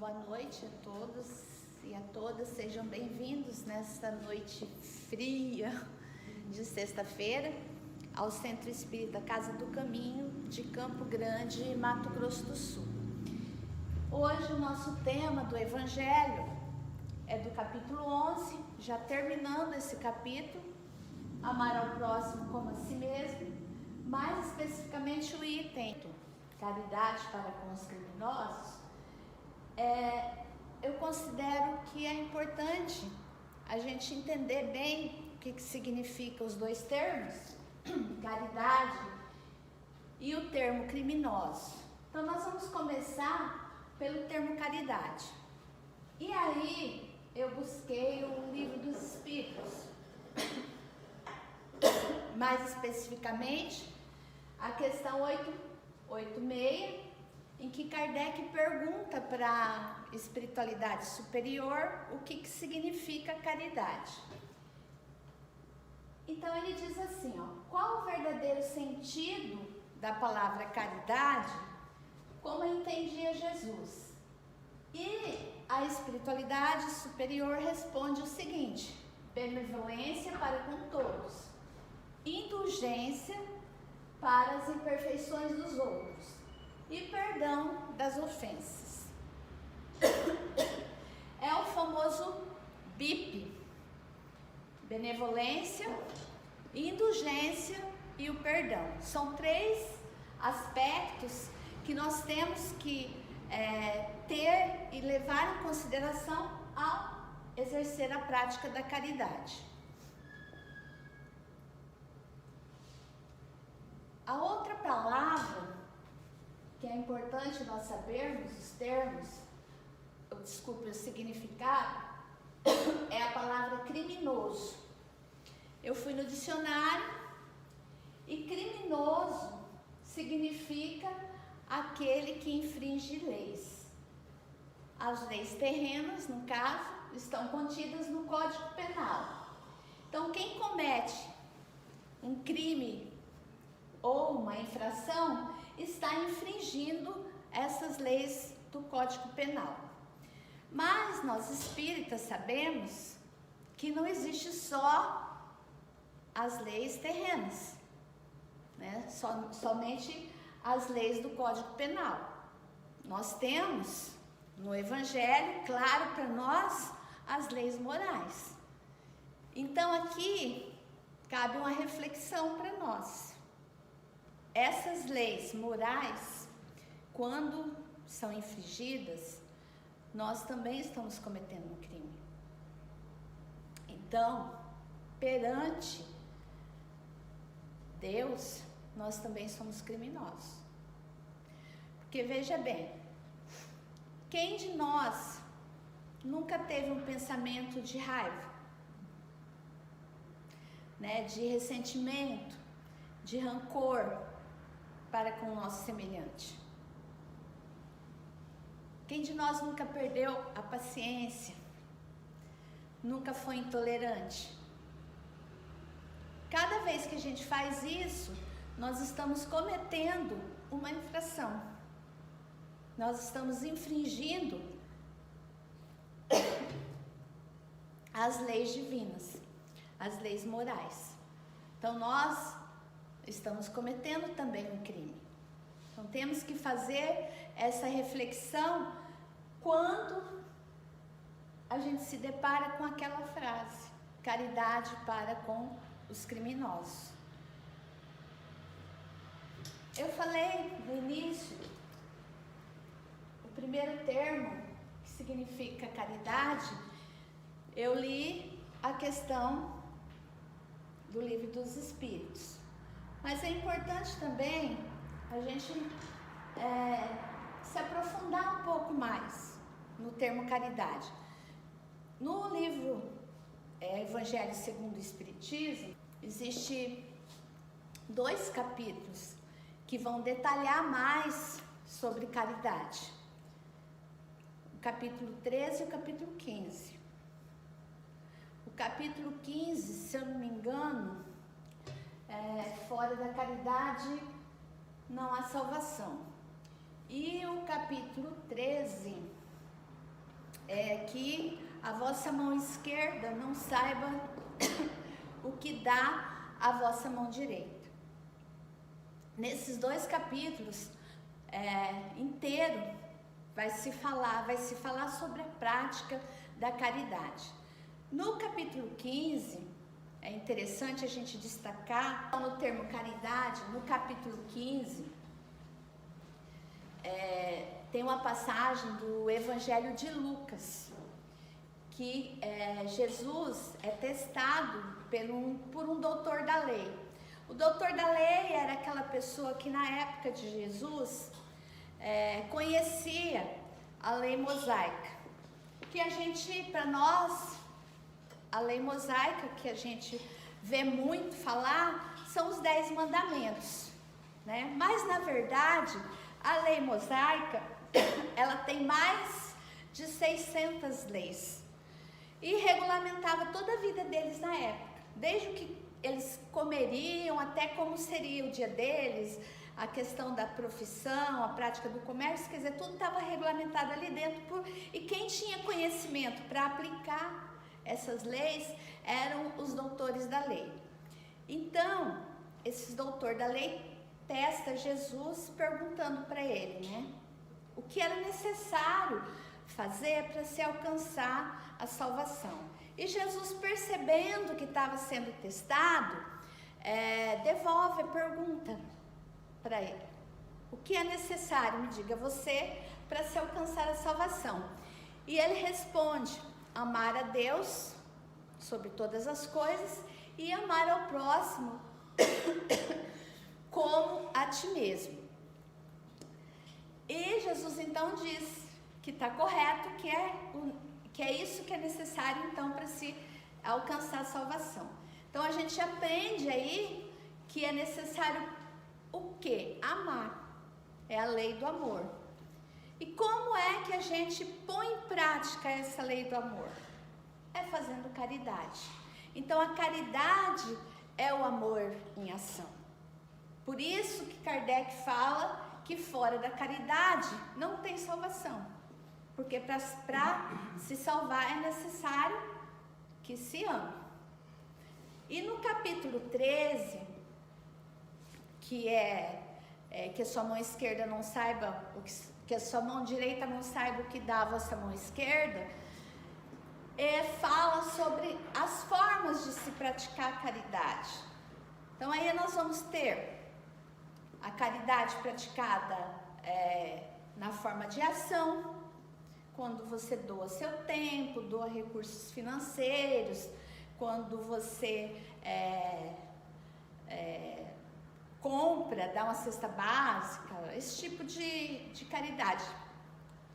Boa noite a todos e a todas, sejam bem-vindos nesta noite fria de sexta-feira ao Centro Espírita Casa do Caminho de Campo Grande, Mato Grosso do Sul. Hoje o nosso tema do Evangelho é do capítulo 11, já terminando esse capítulo, amar ao próximo como a si mesmo, mais especificamente o item caridade para com os criminosos. Eu considero que é importante a gente entender bem o que significa os dois termos, caridade e o termo criminoso. Então nós vamos começar pelo termo caridade. E aí eu busquei o Livro dos Espíritos, mais especificamente a questão 886, em que Kardec pergunta para a espiritualidade superior o que significa caridade. Então ele diz assim, qual o verdadeiro sentido da palavra caridade, como entendia Jesus? E a espiritualidade superior responde o seguinte: benevolência para com todos, indulgência para as imperfeições dos outros e perdão das ofensas. É o famoso BIP: benevolência, indulgência e o perdão. São três aspectos que nós temos que ter e levar em consideração ao exercer a prática da caridade. A outra palavra que é importante nós sabermos os termos, o significado, é a palavra criminoso. Eu fui no dicionário e criminoso significa aquele que infringe leis. As leis terrenas, no caso, estão contidas no Código Penal. Então, quem comete um crime ou uma infração está infringindo essas leis do Código Penal. Mas nós espíritas sabemos que não existe só as leis terrenas, né? Somente as leis do Código Penal. Nós temos no Evangelho, claro para nós, as leis morais. Então aqui cabe uma reflexão para nós. Essas leis morais, quando são infringidas, nós também estamos cometendo um crime. Então, perante Deus, nós também somos criminosos. Porque veja bem, quem de nós nunca teve um pensamento de raiva, né, de ressentimento, de rancor para com o nosso semelhante? Quem de nós nunca perdeu a paciência, nunca foi intolerante? Cada vez que a gente faz isso, nós estamos cometendo uma infração. Nós estamos infringindo as leis divinas, as leis morais. Então nós estamos cometendo também um crime. Então temos que fazer essa reflexão quando a gente se depara com aquela frase: caridade para com os criminosos. Eu falei no início, o primeiro termo que significa caridade, eu li a questão do Livro dos Espíritos. Mas é importante também a gente se aprofundar um pouco mais no termo caridade. No livro Evangelho segundo o Espiritismo, existe 2 capítulos que vão detalhar mais sobre caridade. O capítulo 13 e o capítulo 15. O capítulo 15, se eu não me engano, fora da caridade não há salvação. E o capítulo 13 que a vossa mão esquerda não saiba o que dá a vossa mão direita. Nesses 2 capítulos inteiro vai se falar sobre a prática da caridade. No capítulo 15, é interessante a gente destacar no termo caridade. No capítulo 15 tem uma passagem do Evangelho de Lucas, que Jesus é testado por um doutor da lei. O doutor da lei era aquela pessoa que na época de Jesus conhecia a lei mosaica, que a gente, para nós, a lei mosaica que a gente vê muito falar são os 10 mandamentos, né? Mas na verdade a lei mosaica ela tem mais de 600 leis e regulamentava toda a vida deles na época, desde o que eles comeriam até como seria o dia deles, a questão da profissão, a prática do comércio, quer dizer, tudo estava regulamentado ali dentro e quem tinha conhecimento para aplicar essas leis eram os doutores da lei. Então, esses doutores da lei testa Jesus perguntando para ele, né, o que era necessário fazer para se alcançar a salvação. E Jesus, percebendo que estava sendo testado, devolve a pergunta para ele: o que é necessário, me diga você, para se alcançar a salvação? E ele responde: amar a Deus sobre todas as coisas e amar ao próximo como a ti mesmo. E Jesus então diz que está correto, que é isso que é necessário então para se alcançar a salvação. Então a gente aprende aí que é necessário o quê? Amar. É a lei do amor. E como é que a gente põe em prática essa lei do amor? É fazendo caridade. Então a caridade é o amor em ação. Por isso que Kardec fala que fora da caridade não tem salvação. Porque para se salvar é necessário que se ame. E no capítulo 13, que que a sua mão esquerda não saiba que a sua mão direita não saiba o que dá a vossa mão esquerda, fala sobre as formas de se praticar a caridade. Então aí nós vamos ter a caridade praticada na forma de ação, quando você doa seu tempo, doa recursos financeiros, quando você compra, dá uma cesta básica, esse tipo de caridade,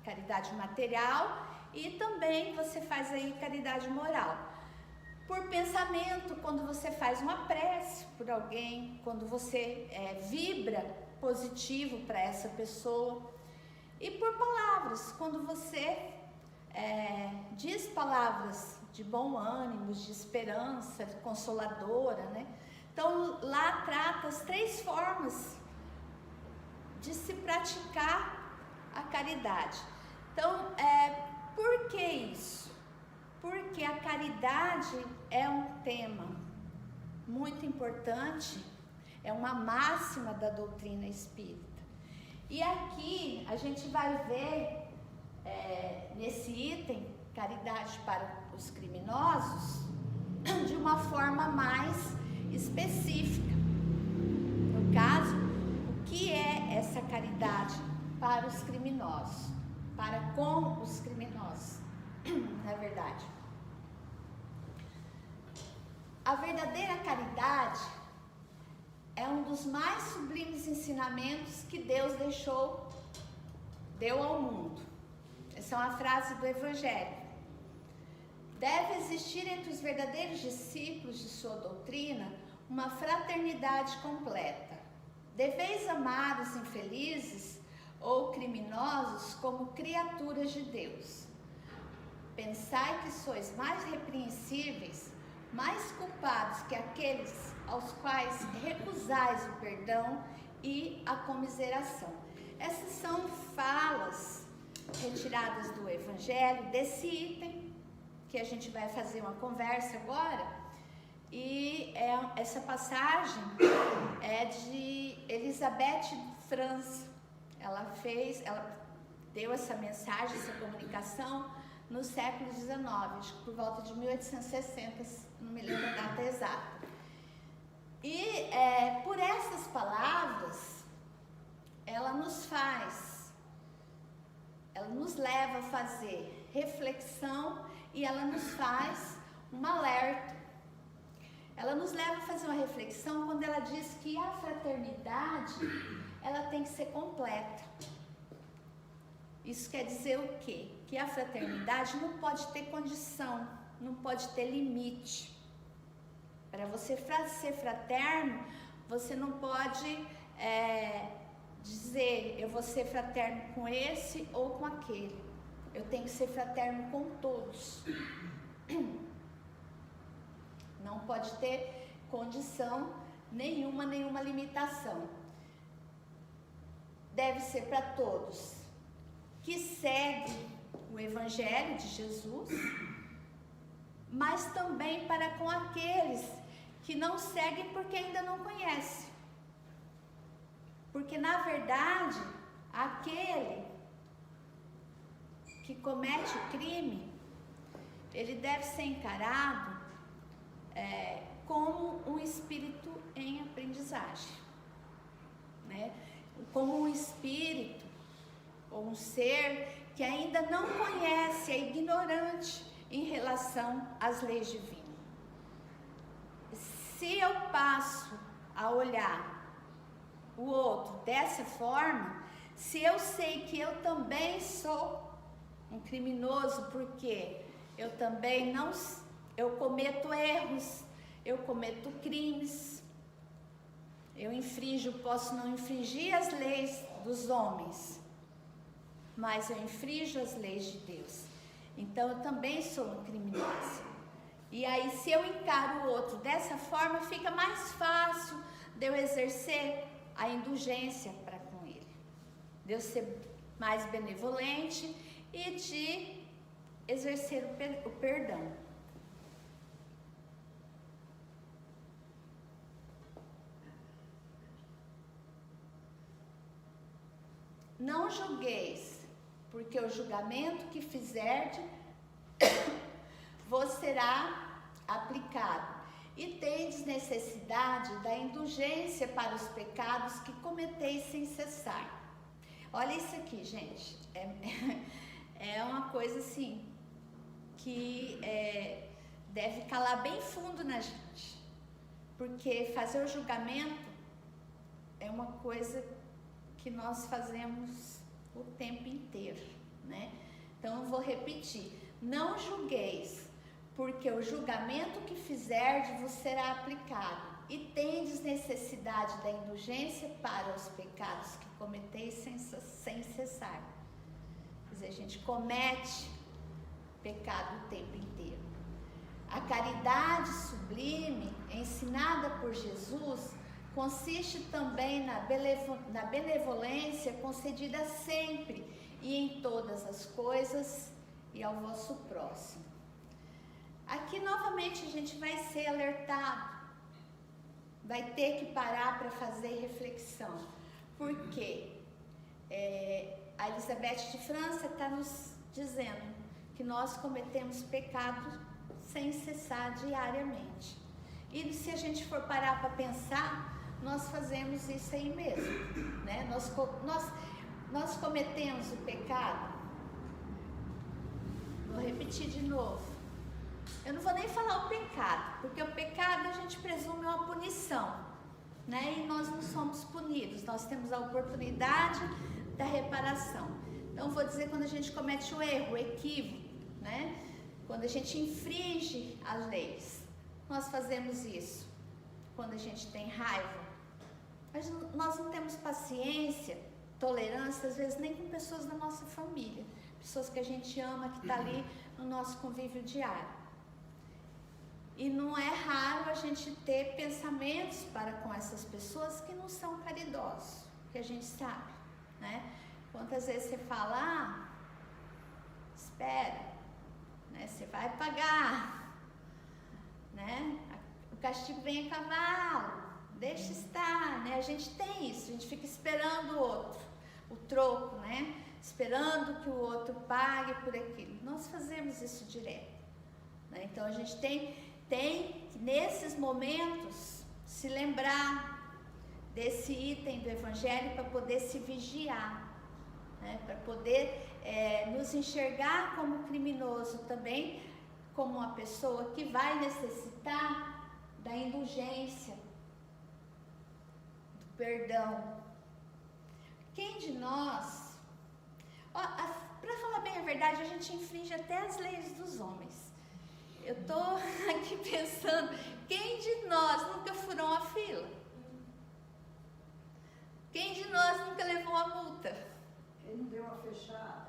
caridade material, e também você faz aí caridade moral. Por pensamento, quando você faz uma prece por alguém, quando você vibra positivo para essa pessoa, e por palavras, quando você diz palavras de bom ânimo, de esperança, de consoladora, né? Então lá trata as 3 formas de se praticar a caridade. Então, por que isso? Porque a caridade é um tema muito importante, é uma máxima da doutrina espírita. E aqui a gente vai ver, nesse item, caridade para os criminosos, de uma forma mais específica. No caso, o que é essa caridade para os criminosos? Para com os criminosos, na verdade. A verdadeira caridade é um dos mais sublimes ensinamentos que Deus deu ao mundo. Essa é uma frase do Evangelho. Deve existir entre os verdadeiros discípulos de sua doutrina uma fraternidade completa. Deveis amar os infelizes ou criminosos como criaturas de Deus. Pensai que sois mais repreensíveis, mais culpados que aqueles aos quais recusais o perdão e a comiseração. Essas são falas retiradas do Evangelho, desse item, que a gente vai fazer uma conversa agora. E essa passagem é de Elisabeth França. Ela deu essa mensagem, essa comunicação no século XIX, acho que por volta de 1860, não me lembro a data exata. E por essas palavras, ela nos leva a fazer reflexão e ela nos faz um alerta. Ela nos leva a fazer uma reflexão quando ela diz que a fraternidade, ela tem que ser completa. Isso quer dizer o quê? Que a fraternidade não pode ter condição, não pode ter limite. Para você ser fraterno, você não pode dizer, eu vou ser fraterno com esse ou com aquele. Eu tenho que ser fraterno com todos. Não pode ter condição nenhuma limitação. Deve ser para todos que seguem o Evangelho de Jesus, mas também para com aqueles que não seguem porque ainda não conhecem. Porque, na verdade, aquele que comete o crime, ele deve ser encarado como um espírito em aprendizagem, né? Como um espírito ou um ser que ainda não conhece, é ignorante em relação às leis divinas. Se eu passo a olhar o outro dessa forma, se eu sei que eu também sou um criminoso, porque eu também eu cometo erros, eu cometo crimes, posso não infringir as leis dos homens, mas eu infrinjo as leis de Deus. Então eu também sou um criminoso. E aí, se eu encaro o outro dessa forma, fica mais fácil de eu exercer a indulgência para com ele, de eu ser mais benevolente e de exercer o perdão. Não julgueis, porque o julgamento que fizerdes vos será aplicado, e tendes necessidade da indulgência para os pecados que cometeis sem cessar. Olha isso aqui, gente, é uma coisa assim, que deve calar bem fundo na gente, porque fazer o julgamento é uma coisa que nós fazemos o tempo inteiro, né? Então eu vou repetir: não julgueis, porque o julgamento que fizerdes vos será aplicado, e tendes necessidade da indulgência para os pecados que cometeis sem cessar. Quer dizer, a gente comete pecado o tempo inteiro. A caridade sublime, ensinada por Jesus, consiste também na benevolência concedida sempre e em todas as coisas e ao vosso próximo. Aqui novamente a gente vai ser alertado, vai ter que parar para fazer reflexão, porque a Elisabeth de França está nos dizendo que nós cometemos pecados sem cessar diariamente. E se a gente for parar para pensar, nós fazemos isso aí mesmo, né? Nós cometemos o pecado. Vou repetir de novo. Eu não vou nem falar o pecado, porque o pecado a gente presume uma punição, né? E nós não somos punidos, nós temos a oportunidade da reparação. Então vou dizer quando a gente comete o erro, o equívoco, né? Quando a gente infringe as leis, nós fazemos isso. Quando a gente tem raiva, mas nós não temos paciência, tolerância, às vezes nem com pessoas da nossa família, pessoas que a gente ama, que está ali no nosso convívio diário. E não é raro a gente ter pensamentos para com essas pessoas que não são caridosos, que a gente sabe, né? Quantas vezes você fala, espera, né? Você vai pagar, né? O castigo vem a cavalo, deixa estar, né? A gente tem isso, a gente fica esperando o outro, o troco, né? Esperando que o outro pague por aquilo. Nós fazemos isso direto, né? Então a gente tem nesses momentos se lembrar desse item do Evangelho para poder se vigiar, né? Para poder nos enxergar como criminoso também, como uma pessoa que vai necessitar da indulgência, do perdão. Quem de nós, para falar bem a verdade, a gente infringe até as leis dos homens. Eu estou aqui pensando, quem de nós nunca furou uma fila? Quem de nós nunca levou uma multa? Quem não deu uma fechada?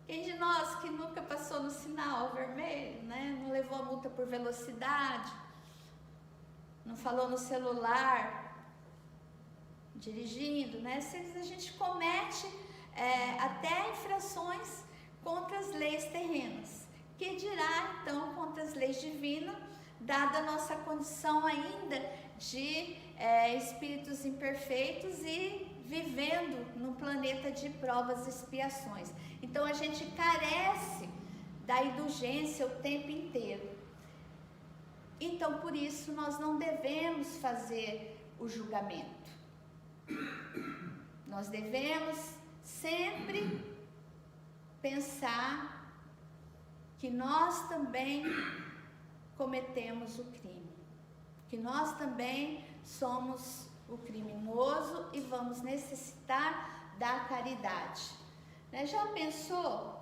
Quem de nós que nunca passou no sinal vermelho, né? Não levou a multa por velocidade, não falou no celular, dirigindo, né? A gente comete até infrações contra as leis terrenas, que dirá então contra as leis divinas, dada a nossa condição ainda de espíritos imperfeitos e vivendo num planeta de provas e expiações. Então a gente carece da indulgência o tempo inteiro. Então por isso nós não devemos fazer o julgamento. Nós devemos sempre pensar que nós também cometemos o crime, que nós também somos o criminoso e vamos necessitar da caridade. Já pensou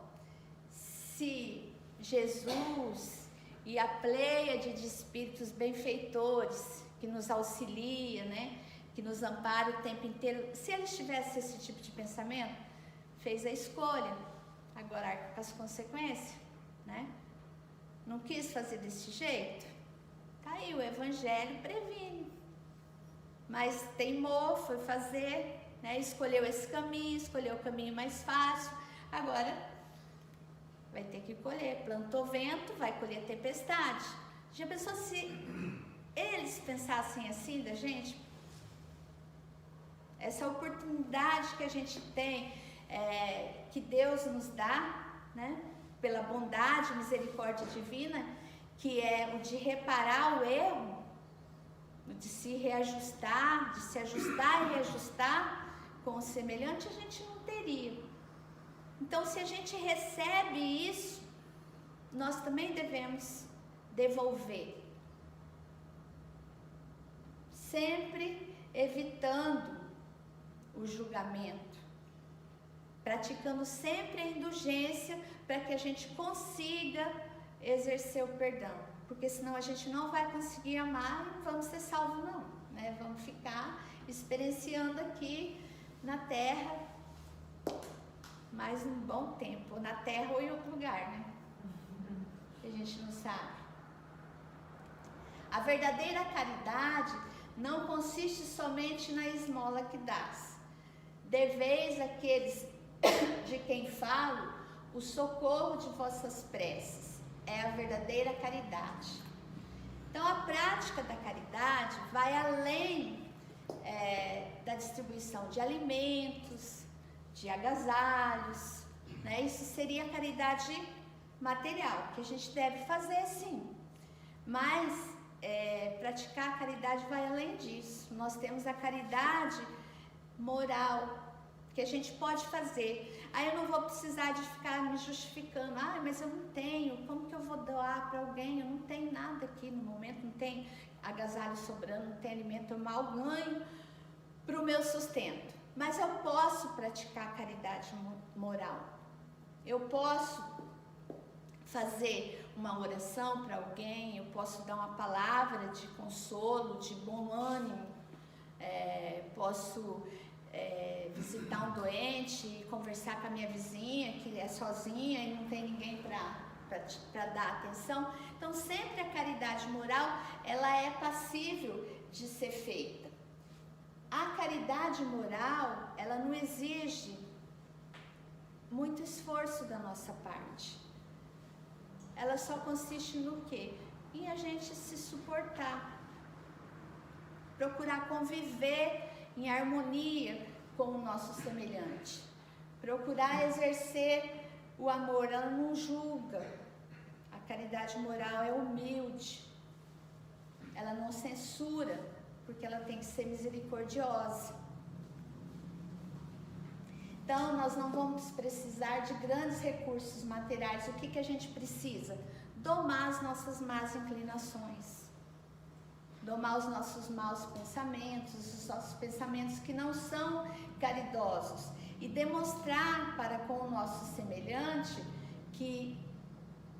se Jesus e a pleiade de espíritos benfeitores que nos auxilia, né, que nos ampara o tempo inteiro, se eles tivessem esse tipo de pensamento, fez a escolha, agora arca com as consequências, né? Não quis fazer desse jeito? Tá aí, o Evangelho previne. Mas teimou, foi fazer, né? Escolheu esse caminho, escolheu o caminho mais fácil. Agora vai ter que colher. Plantou vento, vai colher tempestade. Já pensou se eles pensassem assim da gente? Essa oportunidade que a gente tem, que Deus nos dá, né? Pela bondade e misericórdia divina, que é o de reparar o erro, de se reajustar, de se ajustar e reajustar com o semelhante, a gente não teria. Então, se a gente recebe isso, nós também devemos devolver, sempre evitando o julgamento, praticando sempre a indulgência para que a gente consiga exercer o perdão, porque senão a gente não vai conseguir amar e não vamos ser salvos não, né? Vamos ficar experienciando aqui na Terra mais um bom tempo, ou na Terra ou em outro lugar, né? Que a gente não sabe. A verdadeira caridade não consiste somente na esmola que dás. Deveis àqueles de quem falo o socorro de vossas preces. É a verdadeira caridade. Então a prática da caridade vai além da distribuição de alimentos, de agasalhos, né? Isso seria a caridade material, que a gente deve fazer sim. Mas praticar a caridade vai além disso. Nós temos a caridade moral, que a gente pode fazer. Aí eu não vou precisar de ficar me justificando. Mas eu não tenho, como que eu vou doar para alguém? Eu não tenho nada aqui no momento, não tem agasalho sobrando, não tem alimento, eu mal ganho para o meu sustento. Mas eu posso praticar a caridade moral. Eu posso fazer uma oração para alguém, eu posso dar uma palavra de consolo, de bom ânimo, posso visitar um doente e conversar com a minha vizinha que é sozinha e não tem ninguém para dar atenção. Então sempre a caridade moral ela é passível de ser feita. A caridade moral ela não exige muito esforço da nossa parte. Ela só consiste no quê? Em a gente se suportar, procurar conviver em harmonia com o nosso semelhante, procurar exercer o amor. Ela não julga, a caridade moral é humilde, ela não censura, porque ela tem que ser misericordiosa. Então, nós não vamos precisar de grandes recursos materiais. O que a gente precisa? Domar as nossas más inclinações, domar os nossos maus pensamentos, os nossos pensamentos que não são caridosos, e demonstrar para com o nosso semelhante que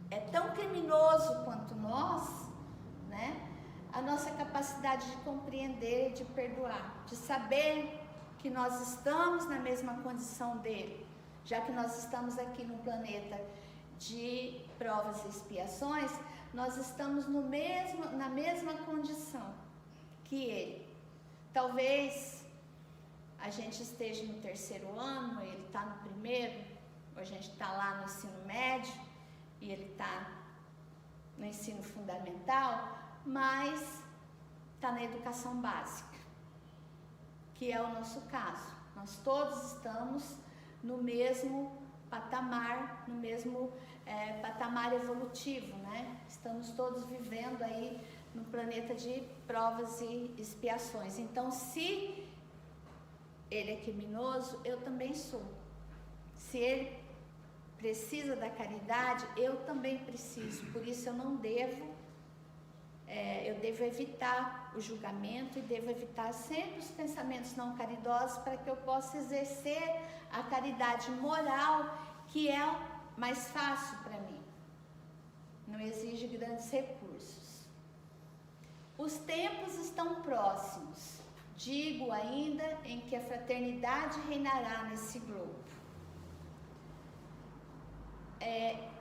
é tão criminoso quanto nós, né? A nossa capacidade de compreender, de perdoar, de saber que nós estamos na mesma condição dele, já que nós estamos aqui no planeta de provas e expiações, nós estamos na mesma condição que ele. Talvez a gente esteja no 3º ano, ele está no 1º, ou a gente está lá no ensino médio e ele está no ensino fundamental, mas está na educação básica, que é o nosso caso. Nós todos estamos no mesmo patamar, no mesmo patamar evolutivo, né? Estamos todos vivendo aí no planeta de provas e expiações. Então, se ele é criminoso, eu também sou. Se ele precisa da caridade, eu também preciso. Por isso eu não devo, eu devo evitar o julgamento e devo evitar sempre os pensamentos não caridosos, para que eu possa exercer a caridade moral, que é mais fácil para mim. Não exige grandes recursos. Os tempos estão próximos. Digo ainda em que a fraternidade reinará nesse globo.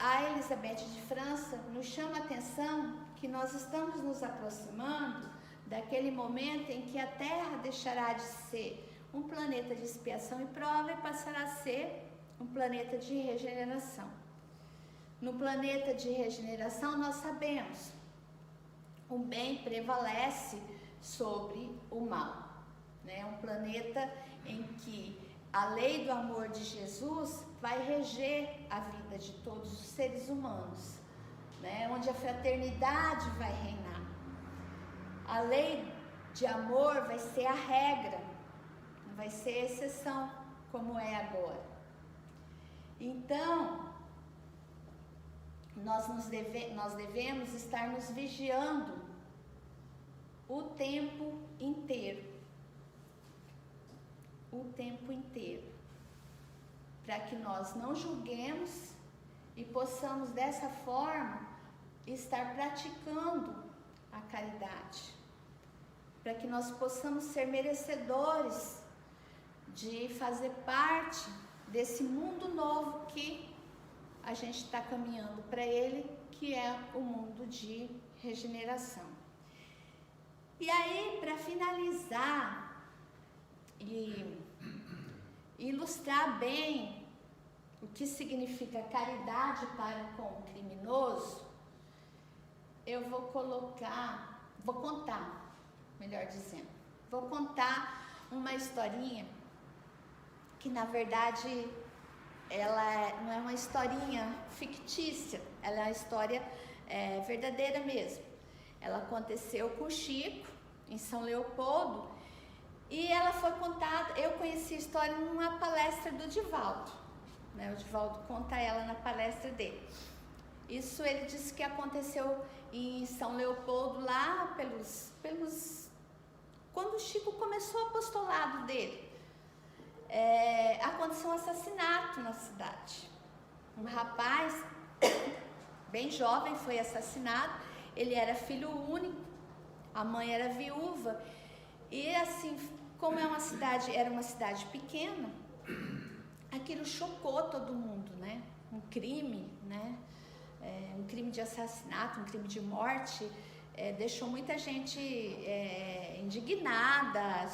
A Elizabeth de França nos chama a atenção que nós estamos nos aproximando daquele momento em que a Terra deixará de ser um planeta de expiação e prova e passará a ser um planeta de regeneração. No planeta de regeneração, nós sabemos, o bem prevalece sobre o mal, né? Um planeta em que a lei do amor de Jesus vai reger a vida de todos os seres humanos, né? Onde a fraternidade vai reinar. A lei de amor vai ser a regra, não vai ser a exceção como é agora. Então, nós devemos estar nos vigiando o tempo inteiro. O tempo inteiro. Para que nós não julguemos e possamos dessa forma estar praticando a caridade. Para que nós possamos ser merecedores de fazer parte desse mundo novo que a gente está caminhando para ele, que é o mundo de regeneração. E aí, para finalizar e ilustrar bem o que significa caridade para com o criminoso, eu vou contar, uma historinha que, na verdade, ela não é uma historinha fictícia, ela é uma história verdadeira mesmo. Ela aconteceu com o Chico, em São Leopoldo, e ela foi contada. Eu conheci a história numa palestra do Divaldo, né? O Divaldo conta ela na palestra dele. Isso ele disse que aconteceu em São Leopoldo, lá quando o Chico começou o apostolado dele. Aconteceu um assassinato na cidade. Um rapaz bem jovem foi assassinado. Ele era filho único, a mãe era viúva, e assim, como era uma cidade pequena, aquilo chocou todo mundo, né? Um crime, né? Um crime de assassinato, um crime de morte, deixou muita gente indignada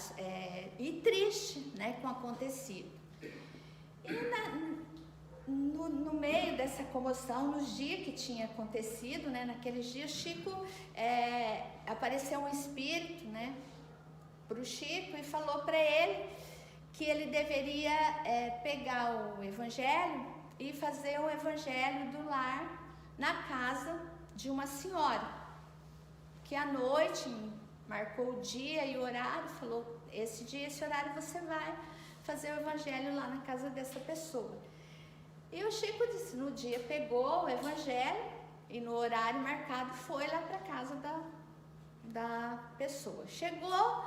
e triste, né, com o acontecido. E no meio dessa comoção, nos dias que tinha acontecido, né, naqueles dias, Chico, apareceu um espírito, né, para o Chico e falou para ele que ele deveria pegar o evangelho e fazer o evangelho do lar na casa de uma senhora, que à noite marcou o dia e o horário, falou, esse dia, esse horário você vai fazer o evangelho lá na casa dessa pessoa. E o Chico disse, no dia pegou o evangelho e no horário marcado foi lá para a casa da pessoa. Chegou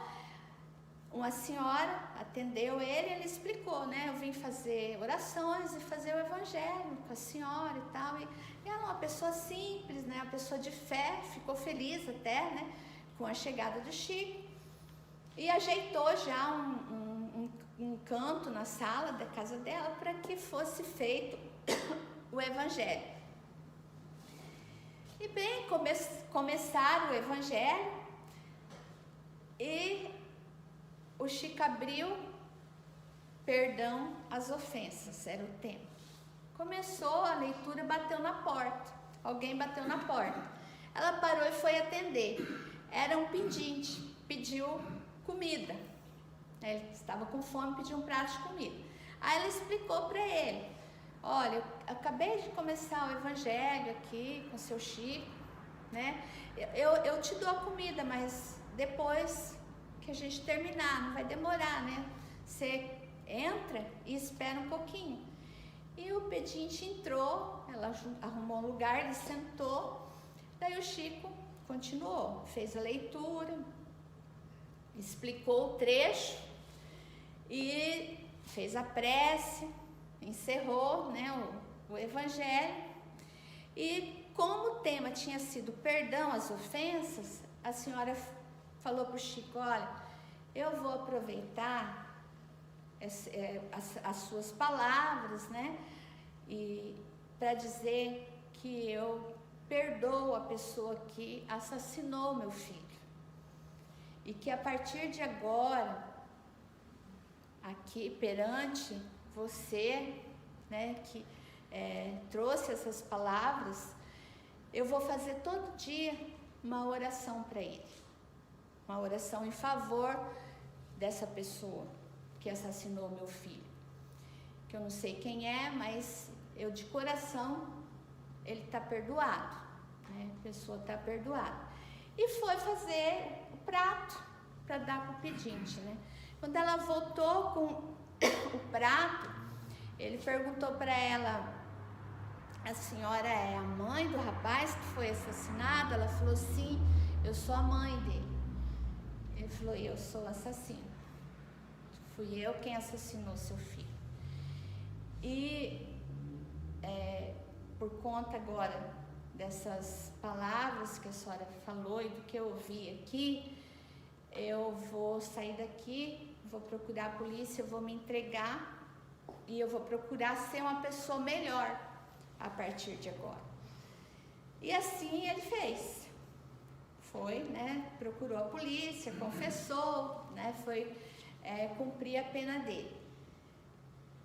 uma senhora, atendeu ele explicou, né? Eu vim fazer orações e fazer o evangelho com a senhora e tal. E ela é uma pessoa simples, né? Uma pessoa de fé, ficou feliz até, né? Com a chegada do Chico. E ajeitou já um canto na sala da casa dela para que fosse feito o evangelho. E bem, começaram o evangelho e o Chico abriu perdão às ofensas, era o tema. Começou a leitura, bateu na porta. Alguém bateu na porta. Ela parou e foi atender. Era um pedinte, pediu comida. Ele estava com fome, pediu um prato de comida. Aí ela explicou para ele, olha, eu acabei de começar o evangelho aqui com o seu Chico, né? Eu te dou a comida, mas depois que a gente terminar, não vai demorar, né? Você entra e espera um pouquinho. E o pedinte entrou, ela arrumou um lugar, ele sentou, daí o Chico continuou, fez a leitura, explicou o trecho e fez a prece, encerrou, né, o evangelho. E como o tema tinha sido perdão às ofensas, a senhora falou para o Chico, olha, eu vou aproveitar as suas palavras, né, e para dizer que eu perdoo a pessoa que assassinou meu filho. E que a partir de agora, aqui perante você, né, que trouxe essas palavras, eu vou fazer todo dia uma oração para ele. Uma oração em favor dessa pessoa que assassinou meu filho. Que eu não sei quem é, mas eu de coração, ele está perdoado, né? A pessoa está perdoada. E foi fazer o prato para dar para o pedinte, né? Quando ela voltou com o prato, ele perguntou para ela, a senhora é a mãe do rapaz que foi assassinado? Ela falou, sim, eu sou a mãe dele. Ele falou, eu sou o assassino. Fui eu quem assassinou seu filho. E por conta agora dessas palavras que a senhora falou e do que eu ouvi aqui, eu vou sair daqui, vou procurar a polícia, eu vou me entregar e eu vou procurar ser uma pessoa melhor a partir de agora. E assim ele fez. Foi, né, procurou a polícia, confessou, né, foi cumprir a pena dele.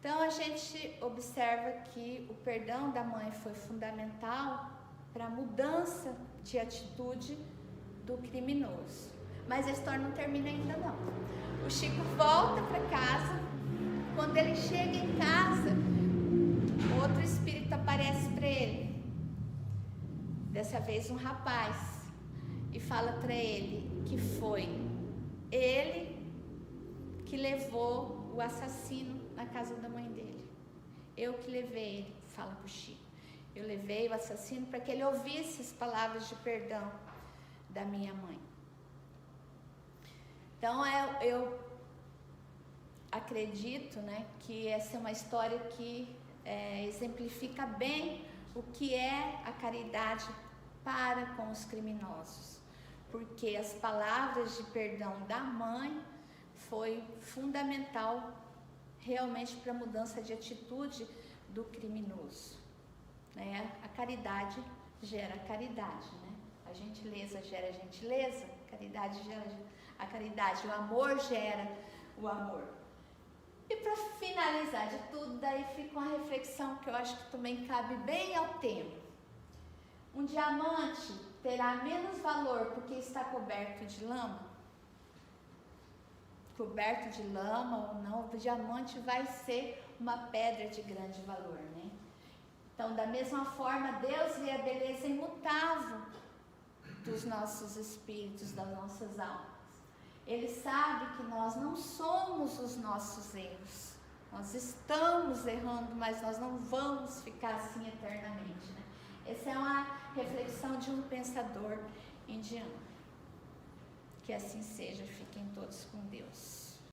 Então a gente observa que o perdão da mãe foi fundamental para a mudança de atitude do criminoso. Mas a história não termina ainda não. O Chico volta para casa. Quando ele chega em casa, outro espírito aparece para ele. Dessa vez um rapaz. E fala para ele que foi ele que levou o assassino na casa da mãe dele. Eu que levei ele, fala para o Chico. Eu levei o assassino para que ele ouvisse as palavras de perdão da minha mãe. Então eu acredito, né, que essa é uma história que exemplifica bem o que é a caridade para com os criminosos. Porque as palavras de perdão da mãe foi fundamental realmente para a mudança de atitude do criminoso, né? A caridade gera caridade, né? A gentileza gera gentileza, a caridade gera a caridade, o amor gera o amor. E para finalizar de tudo, daí fica uma reflexão que eu acho que também cabe bem ao tempo. Um diamante terá menos valor porque está coberto de lama? Coberto de lama ou não, o diamante vai ser uma pedra de grande valor, né? Então, da mesma forma, Deus vê a beleza imutável dos nossos espíritos, das nossas almas. Ele sabe que nós não somos os nossos erros. Nós estamos errando, mas nós não vamos ficar assim eternamente, né? Essa é uma reflexão de um pensador indiano. Que assim seja, fiquem todos com Deus.